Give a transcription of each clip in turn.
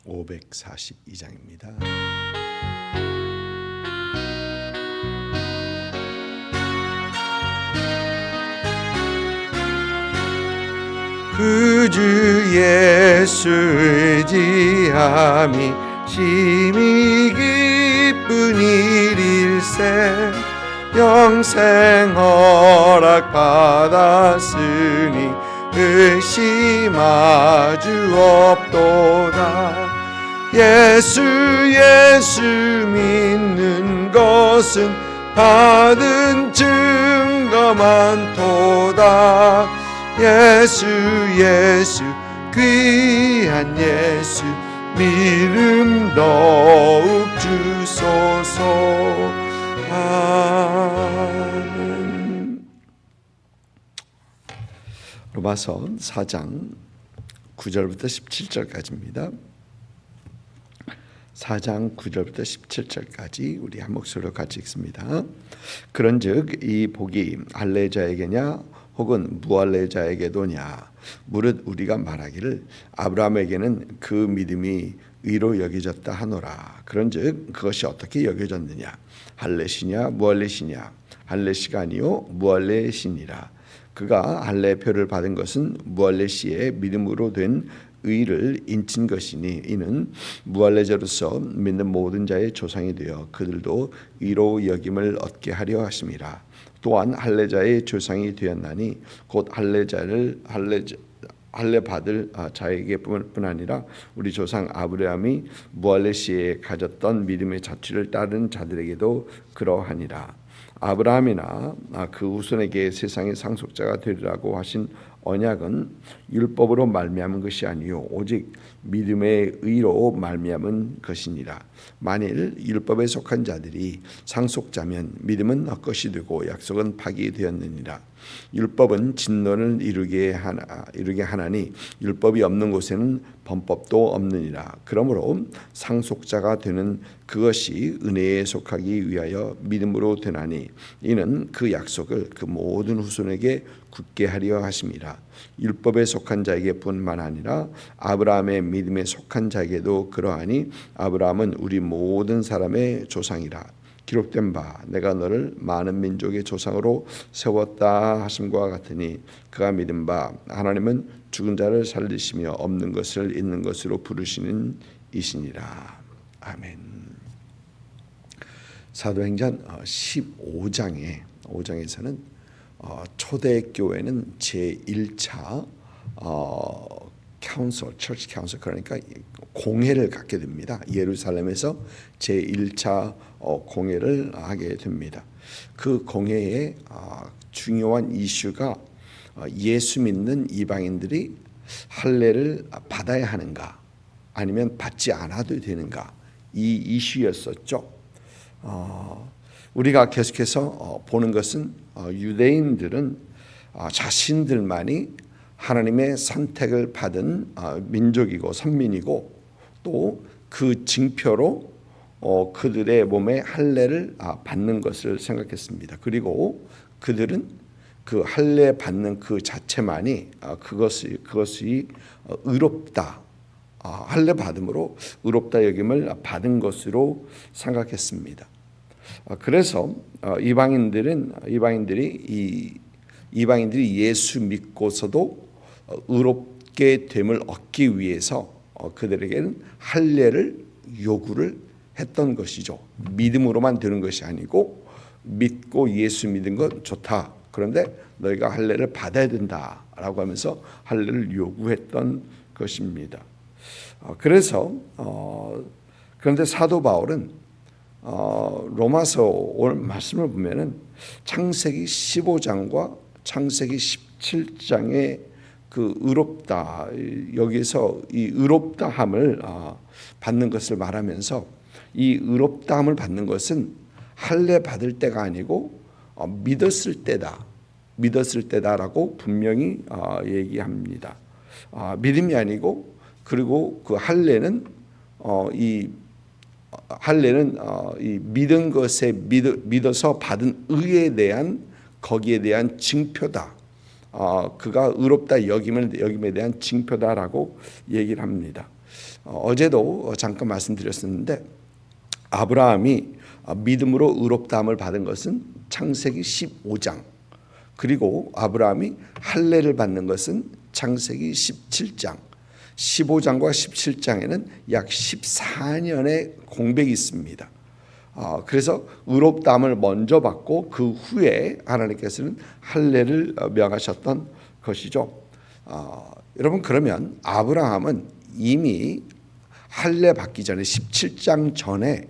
542장입니다. 그 주 예수 의지함이 심히 기쁜 일일세. 영생 허락 받았으니 의심하주 없도다. 예수 믿는 것은 받은 증거 많도다. 예수 귀한 예수 믿음 더욱 주소서. 아멘. 로마서 4장 9절부터 17절까지입니다. 4장 9절부터 17절까지 우리 한 목소리로 같이 읽습니다. 그런즉 이 복이 할례자에게냐 혹은 무할례자에게도냐 무릇 우리가 말하기를 아브라함에게는 그 믿음이 의로 여겨졌다 하노라. 그런즉 그것이 어떻게 여겨졌느냐? 할례시냐 무할례시냐? 할례시가 아니요 무할례시니라. 그가 할례표를 받은 것은 무할례시의 믿음으로 된 의를 인친 것이니 이는 무할례자로서 믿는 모든 자의 조상이 되어 그들도 의로 여김을 얻게 하려 하심이라. 또한 할례자의 조상이 되었나니 곧 할례 받을 자에게뿐 아니라 우리 조상 아브라함이 무할례시에 가졌던 믿음의 자취를 따르는 자들에게도 그러하니라. 아브라함이나 그 후손에게 세상의 상속자가 되리라고 하신 언약은 율법으로 말미암은 것이 아니요 오직 믿음의 의로 말미암은 것이니라. 만일 율법에 속한 자들이 상속자면 믿음은 헛것이 되고 약속은 파기되었느니라. 율법은 진노를 이루게 하나니 율법이 없는 곳에는 범법도 없느니라. 그러므로 상속자가 되는 그것이 은혜에 속하기 위하여 믿음으로 되나니 이는 그 약속을 그 모든 후손에게 굳게 하려 하심이라. 율법에 속한 자에게뿐만 아니라 아브라함의 믿음에 속한 자에게도 그러하니 아브라함은 우리 모든 사람의 조상이라. 기록된 바 내가 너를 많은 민족의 조상으로 세웠다 하심과 같으니 그가 믿은 바 하나님은 죽은 자를 살리시며 없는 것을 있는 것으로 부르시는 이시니라. 아멘. 사도행전 15장에서는 초대교회는 제1차 처치 카운슬 그러니까 공회를 갖게 됩니다. 예루살렘에서 제1차 공회를 하게 됩니다. 그 공회의 중요한 이슈가 예수 믿는 이방인들이 할례를 받아야 하는가 아니면 받지 않아도 되는가 이 이슈였었죠. 우리가 계속해서 보는 것은 유대인들은 자신들만이 하나님의 선택을 받은 민족이고 선민이고 또 그 징표로 그들의 몸에 할례를 받는 것을 생각했습니다. 그리고 그들은 그 할례 받는 그 자체만이 그것이 의롭다, 할례 받음으로 의롭다 여김을 받은 것으로 생각했습니다. 그래서 이방인들이 예수 믿고서도 의롭게 됨을 얻기 위해서 그들에게는 할례를 요구를 했던 것이죠. 믿음으로만 되는 것이 아니고 믿고 예수 믿은 건 좋다. 그런데 너희가 할례를 받아야 된다라고 하면서 할례를 요구했던 것입니다. 그런데 사도 바울은 로마서 오늘 말씀을 보면은 창세기 15장과 창세기 17장의 그 의롭다 여기서 이 의롭다함을 받는 것을 말하면서 이 의롭다함을 받는 것은 할례 받을 때가 아니고 믿었을 때다라고 분명히 얘기합니다. 믿음이 아니고 그리고 그 할례는 이 믿은 것에 믿어서 받은 의에 대한 거기에 대한 징표다. 그가 의롭다 여김에 대한 징표다라고 얘기를 합니다. 어제도 잠깐 말씀드렸었는데 아브라함이 믿음으로 의롭다함을 받은 것은 창세기 15장, 그리고 아브라함이 할례를 받는 것은 창세기 17장, 15장과 17장에는 약 14년의 공백이 있습니다. 그래서 의롭다함을 먼저 받고 그 후에 하나님께서는 할례를 명하셨던 것이죠. 여러분, 그러면 아브라함은 이미 할례 받기 전에 17장 전에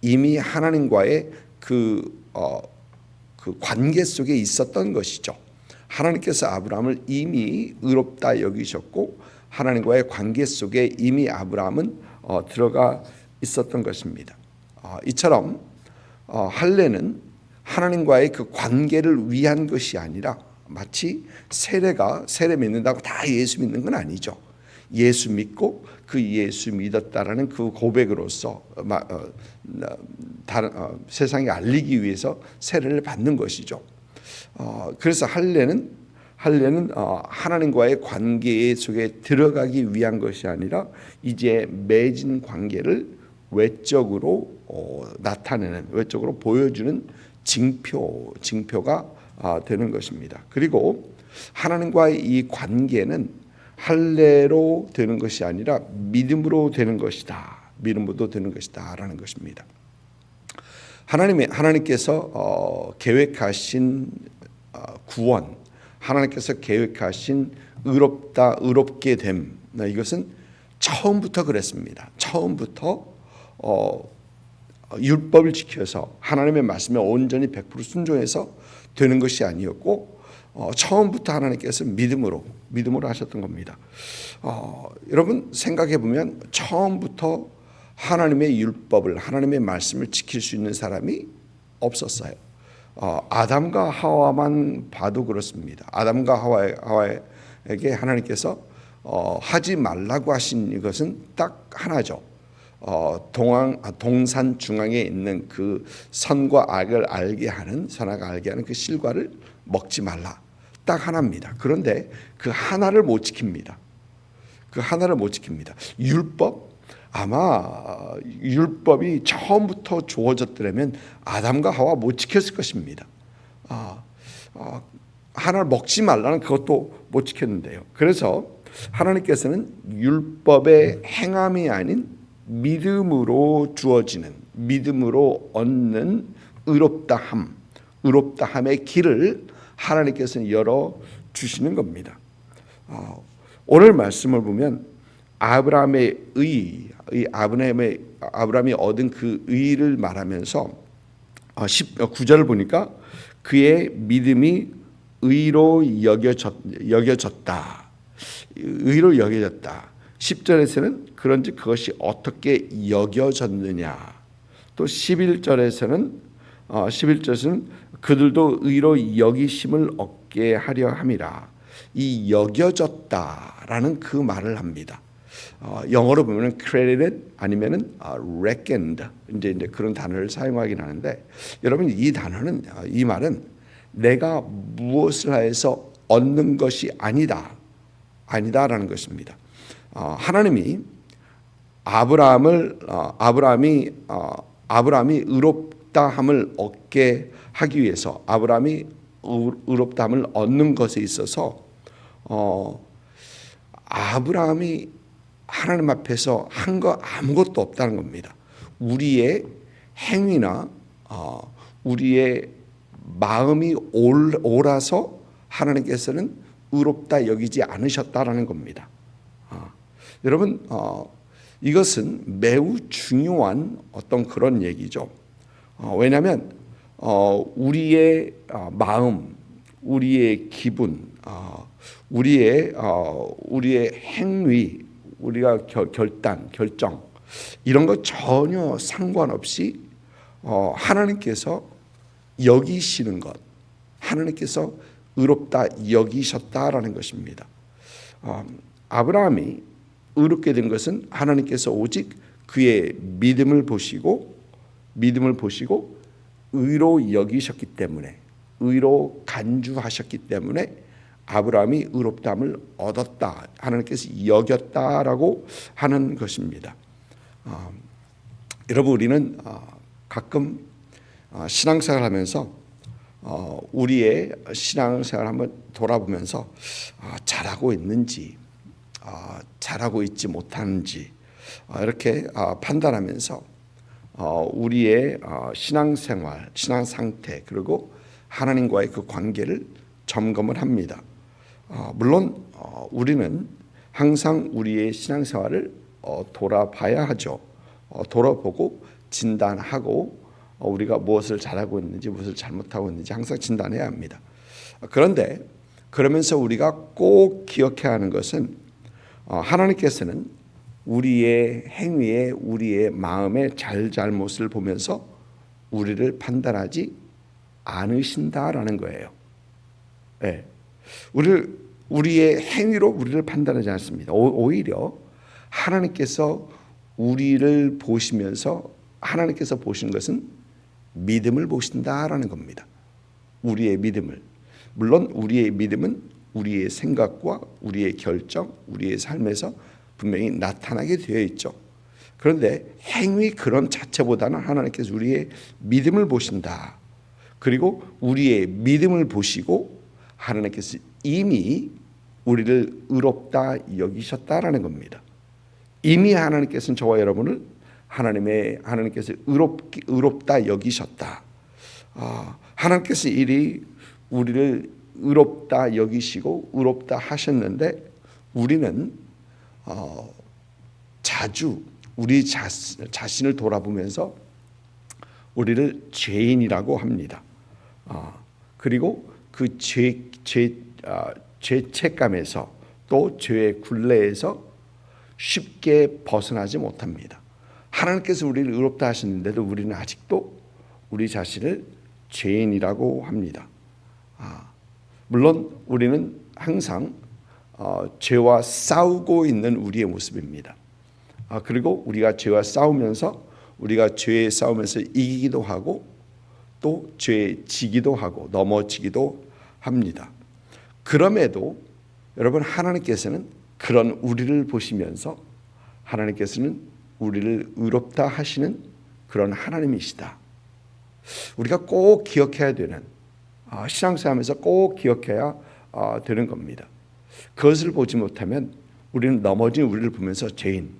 이미 하나님과의 그 관계 속에 있었던 것이죠. 하나님께서 아브라함을 이미 의롭다 여기셨고 하나님과의 관계 속에 이미 아브라함은 들어가 있었던 것입니다. 이처럼 할례는 하나님과의 그 관계를 위한 것이 아니라 마치 세례 믿는다고 다 예수 믿는 건 아니죠. 예수 믿고 그 예수 믿었다라는 그 고백으로서 세상에 알리기 위해서 세례를 받는 것이죠. 그래서 할례는 하나님과의 관계 속에 들어가기 위한 것이 아니라 이제 맺은 관계를 외적으로 나타내는, 외적으로 보여주는 징표가 되는 것입니다. 그리고 하나님과의 이 관계는 할례로 되는 것이 아니라 믿음으로 되는 것이다. 믿음으로 되는 것이다라는 것입니다. 하나님께서 계획하신 구원, 하나님께서 계획하신 의롭게 됨, 이것은 처음부터 그랬습니다. 처음부터 율법을 지켜서 하나님의 말씀에 온전히 100% 순종해서 되는 것이 아니었고 처음부터 하나님께서 믿음으로 하셨던 겁니다. 여러분 생각해 보면 처음부터 하나님의 율법을, 하나님의 말씀을 지킬 수 있는 사람이 없었어요. 아담과 하와만 봐도 그렇습니다. 아담과 하와에게 하나님께서 하지 말라고 하신 이것은 딱 하나죠. 동산 중앙에 있는 그 선과 악을 알게 하는, 선악을 알게 하는 그 실과를 먹지 말라. 딱 하나입니다. 그런데 그 하나를 못 지킵니다. 율법, 아마 율법이 처음부터 주어졌더라면 아담과 하와 못 지켰을 것입니다. 하나를 먹지 말라는 그것도 못 지켰는데요. 그래서 하나님께서는 율법의 행함이 아닌 믿음으로 주어지는, 믿음으로 얻는 의롭다함의 길을 하나님께서는 열어 주시는 겁니다. 오늘 말씀을 보면 아브라함이 얻은 그 의를 말하면서 9절을 보니까 그의 믿음이 의로 여겨졌다. 10절에서는 그런지 그것이 어떻게 여겨졌느냐. 또 11절에서는 그들도 의로 여기심을 얻게 하려 함이라. 이 여겨졌다라는 그 말을 합니다. 영어로 보면은 credited 아니면은 reckoned 이제 그런 단어를 사용하긴 하는데, 여러분 이 말은 내가 무엇을 하여서 얻는 것이 아니다라는 것입니다. 하나님이 아브라함이 의롭다함을 얻게 하기 위해서, 아브라함이 의롭다함을 얻는 것에 있어서 아브라함이 하나님 앞에서 한 거 아무것도 없다는 겁니다. 우리의 행위나 우리의 마음이 옳아서 하나님께서는 의롭다 여기지 않으셨다라는 겁니다. 여러분, 이것은 매우 중요한 어떤 그런 얘기죠. 왜냐하면 우리의 마음, 우리의 기분, 우리의 행위, 우리가 결정 이런 거 전혀 상관없이 하나님께서 여기시는 것, 하나님께서 의롭다 여기셨다라는 것입니다. 아브라함이 의롭게 된 것은 하나님께서 오직 그의 믿음을 보시고 의로 여기셨기 때문에, 의로 간주하셨기 때문에 아브라함이 의롭다함을 얻었다, 하나님께서 여겼다라고 하는 것입니다. 여러분, 우리는 가끔 신앙생활을 하면서 우리의 신앙생활을 한번 돌아보면서 잘하고 있는지 잘하고 있지 못하는지 이렇게 판단하면서 우리의 신앙생활, 신앙 상태, 그리고 하나님과의 그 관계를 점검을 합니다. 물론 우리는 항상 우리의 신앙생활을 돌아봐야 하죠. 돌아보고 진단하고 우리가 무엇을 잘하고 있는지 무엇을 잘못하고 있는지 항상 진단해야 합니다. 그런데 그러면서 우리가 꼭 기억해야 하는 것은 하나님께서는 우리의 행위에, 우리의 마음의 잘잘못을 보면서 우리를 판단하지 않으신다라는 거예요. 네. 우리의 행위로 우리를 판단하지 않습니다. 오히려 하나님께서 우리를 보시면서 하나님께서 보시는 것은 믿음을 보신다라는 겁니다. 우리의 믿음을. 물론 우리의 믿음은 우리의 생각과 우리의 결정, 우리의 삶에서 분명히 나타나게 되어 있죠. 그런데 행위 그런 자체보다는 하나님께서 우리의 믿음을 보신다. 그리고 우리의 믿음을 보시고 하나님께서 이미 우리를 의롭다 여기셨다라는 겁니다. 이미 하나님께서는 저와 여러분을 하나님께서 의롭다 여기셨다. 하나님께서 이리 우리를 의롭다 여기시고 의롭다 하셨는데 우리는 자주 우리 자신을 돌아보면서 우리를 죄인이라고 합니다. 그리고 그 죄책감에서 또 죄의 굴레에서 쉽게 벗어나지 못합니다. 하나님께서 우리를 의롭다 하시는데도 우리는 아직도 우리 자신을 죄인이라고 합니다. 물론 우리는 항상 죄와 싸우고 있는 우리의 모습입니다. 그리고 우리가 죄와 싸우면서 우리가 죄에 싸우면서 이기기도 하고 또 죄에 지기도 하고 넘어지기도 합니다. 그럼에도 여러분, 하나님께서는 그런 우리를 보시면서 하나님께서는 우리를 의롭다 하시는 그런 하나님이시다. 우리가 꼭 기억해야 되는, 신앙생활하면서 꼭 기억해야 되는 겁니다. 그것을 보지 못하면 우리는 넘어진 우리를 보면서 죄인,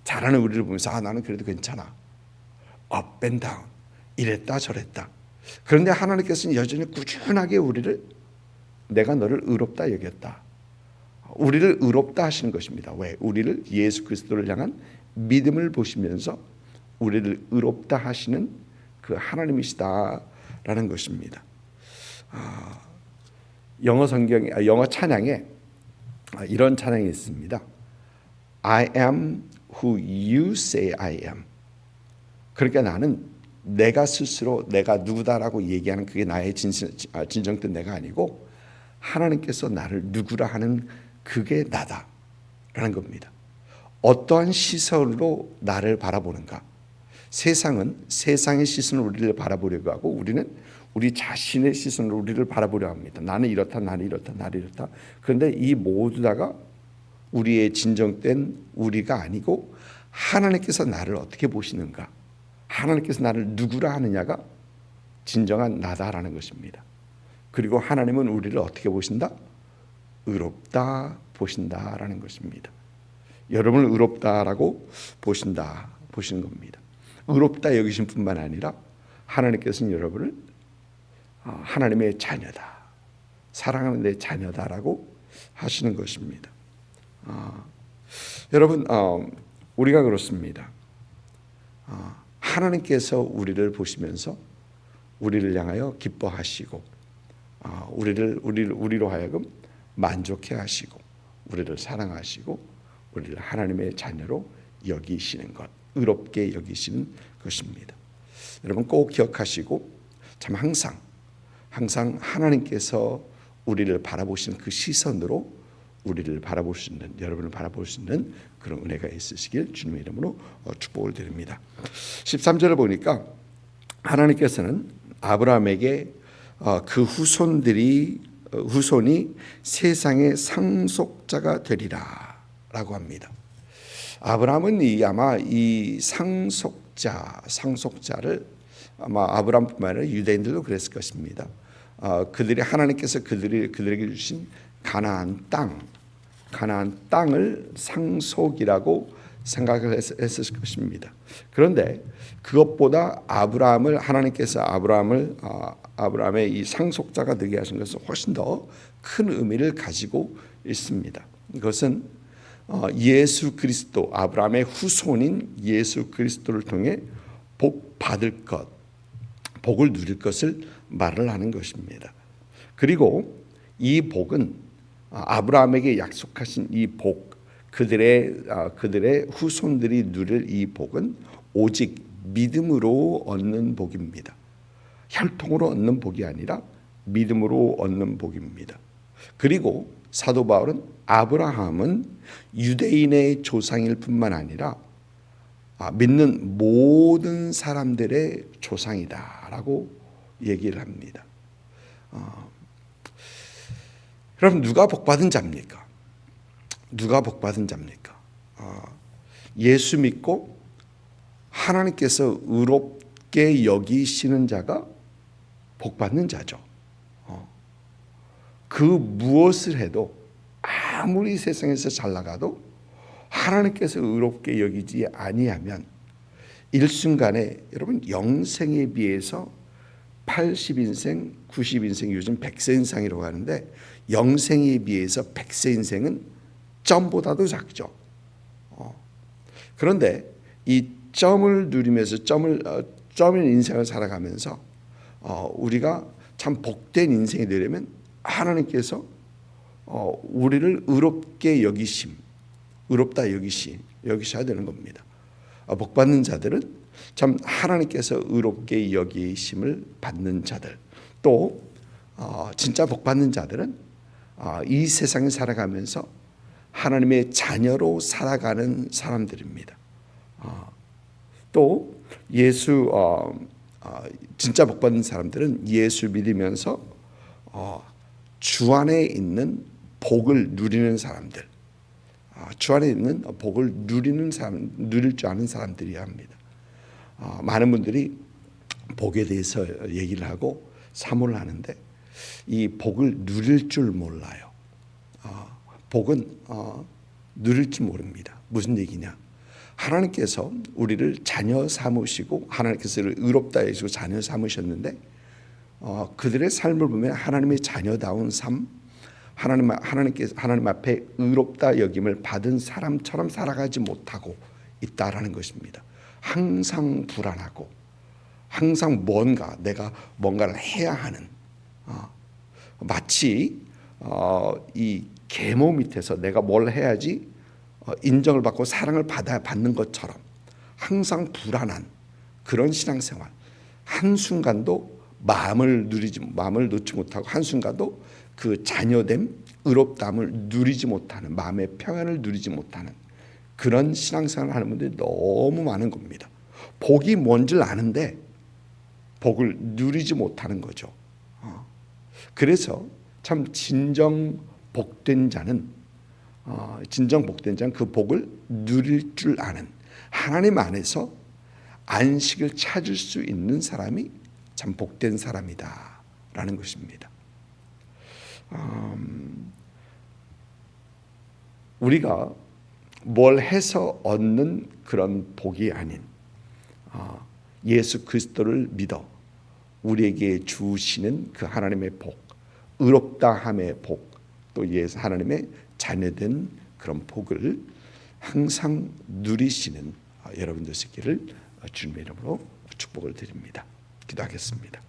잘하는 우리를 보면서 나는 그래도 괜찮아, 업 앤 다운, 이랬다 저랬다. 그런데 하나님께서는 여전히 꾸준하게 우리를 내가 너를 의롭다 여겼다, 우리를 의롭다 하시는 것입니다. 왜? 우리를 예수 그리스도를 향한 믿음을 보시면서 우리를 의롭다 하시는 그 하나님이시다라는 것입니다. 영어 찬양에 이런 찬양이 있습니다. I am who you say I am. 그러니까 나는 내가 스스로 내가 누구다라고 얘기하는 그게 나의 진정된 내가 아니고 하나님께서 나를 누구라 하는 그게 나다라는 겁니다. 어떠한 시선으로 나를 바라보는가? 세상은 세상의 시선으로 우리를 바라보려고 하고 우리는 우리 자신의 시선으로 우리를 바라보려 합니다. 나는 이렇다, 나는 이렇다, 나는 이렇다. 그런데 이 모두 다가 우리의 진정된 우리가 아니고 하나님께서 나를 어떻게 보시는가? 하나님께서 나를 누구라 하느냐가 진정한 나다라는 것입니다. 그리고 하나님은 우리를 어떻게 보신다? 의롭다 보신다라는 것입니다. 여러분을 의롭다라고 보시는 겁니다. 의롭다 여기신 뿐만 아니라 하나님께서는 여러분을 하나님의 자녀다, 사랑하는 내 자녀다라고 하시는 것입니다. 여러분, 우리가 그렇습니다. 하나님께서 우리를 보시면서 우리를 향하여 기뻐하시고 우리로 하여금 만족해 하시고 우리를 사랑하시고 우리를 하나님의 자녀로 여기시는 것, 의롭게 여기시는 것입니다. 여러분 꼭 기억하시고 참 항상 하나님께서 우리를 바라보시는 그 시선으로 우리를 바라볼 수 있는, 여러분을 바라볼 수 있는 그런 은혜가 있으시길 주님의 이름으로 축복을 드립니다. 13절을 보니까 하나님께서는 아브라함에게 그 후손들이 후손이 세상의 상속자가 되리라라고 합니다. 아브라함은 아마 이 상속자를 아마 아브라함뿐만 아니라 유대인들도 그랬을 것입니다. 그들이 하나님께서 그들에게 주신 가나안 땅을 상속이라고 생각을 했을 것입니다. 그런데 그것보다 하나님께서 아브라함의 이 상속자가 되게 하신 것은 훨씬 더 큰 의미를 가지고 있습니다. 이것은 예수 그리스도, 아브라함의 후손인 예수 그리스도를 통해 복 받을 것, 복을 누릴 것을 말을 하는 것입니다. 그리고 이 복은 아브라함에게 약속하신 이 복, 그들의 후손들이 누릴 이 복은 오직 믿음으로 얻는 복입니다. 혈통으로 얻는 복이 아니라 믿음으로 얻는 복입니다. 그리고 사도 바울은 아브라함은 유대인의 조상일 뿐만 아니라 믿는 모든 사람들의 조상이다라고 얘기를 합니다. 그럼 누가 복받은 자입니까? 누가 복받은 자입니까? 예수 믿고 하나님께서 의롭게 여기시는 자가 복받는 자죠. 그 무엇을 해도 아무리 세상에서 잘 나가도 하나님께서 의롭게 여기지 아니하면 일순간에 여러분 영생에 비해서 80인생, 90인생, 요즘 100세 인생이라고 하는데 영생에 비해서 100세 인생은 점보다도 작죠. 그런데 이 점을 누리면서 점인 인생을 살아가면서 우리가 참 복된 인생이 되려면 하나님께서 우리를 의롭게 의롭다 여기셔야 되는 겁니다. 복받는 자들은 참 하나님께서 의롭게 여기심을 받는 자들, 또 진짜 복받는 자들은 이 세상에 살아가면서 하나님의 자녀로 살아가는 사람들입니다. 또 진짜 복받는 사람들은 예수 믿으면서 주 안에 있는 복을 누리는 사람들, 주 안에 있는 복을 누릴 줄 아는 사람들이야 합니다. 많은 분들이 복에 대해서 얘기를 하고 사모를 하는데 이 복을 누릴 줄 몰라요. 복은 누릴 줄 모릅니다. 무슨 얘기냐? 하나님께서 우리를 자녀 삼으시고 하나님께서 의롭다 해주시고 자녀 삼으셨는데 그들의 삶을 보면 하나님의 자녀다운 삶, 하나님 앞에 의롭다 여김을 받은 사람처럼 살아가지 못하고 있다라는 것입니다. 항상 불안하고 항상 내가 뭔가를 해야 하는 마치 이 계모 밑에서 내가 뭘 해야지 인정을 받고 사랑을 받는 것처럼 항상 불안한 그런 신앙생활, 한순간도 마음을 놓지 못하고 한순간도 그 자녀됨, 의롭다함을 누리지 못하는, 마음의 평안을 누리지 못하는 그런 신앙생활을 하는 분들이 너무 많은 겁니다. 복이 뭔지를 아는데 복을 누리지 못하는 거죠. 그래서 참 진정 복된 자는 그 복을 누릴 줄 아는, 하나님 안에서 안식을 찾을 수 있는 사람이 참 복된 사람이다라는 것입니다. 우리가 뭘 해서 얻는 그런 복이 아닌 예수 그리스도를 믿어 우리에게 주시는 그 하나님의 복, 의롭다함의 복, 또 하나님의 자녀된 그런 복을 항상 누리시는 여러분들 되시기를 주님의 이름으로 축복을 드립니다. 기도하겠습니다.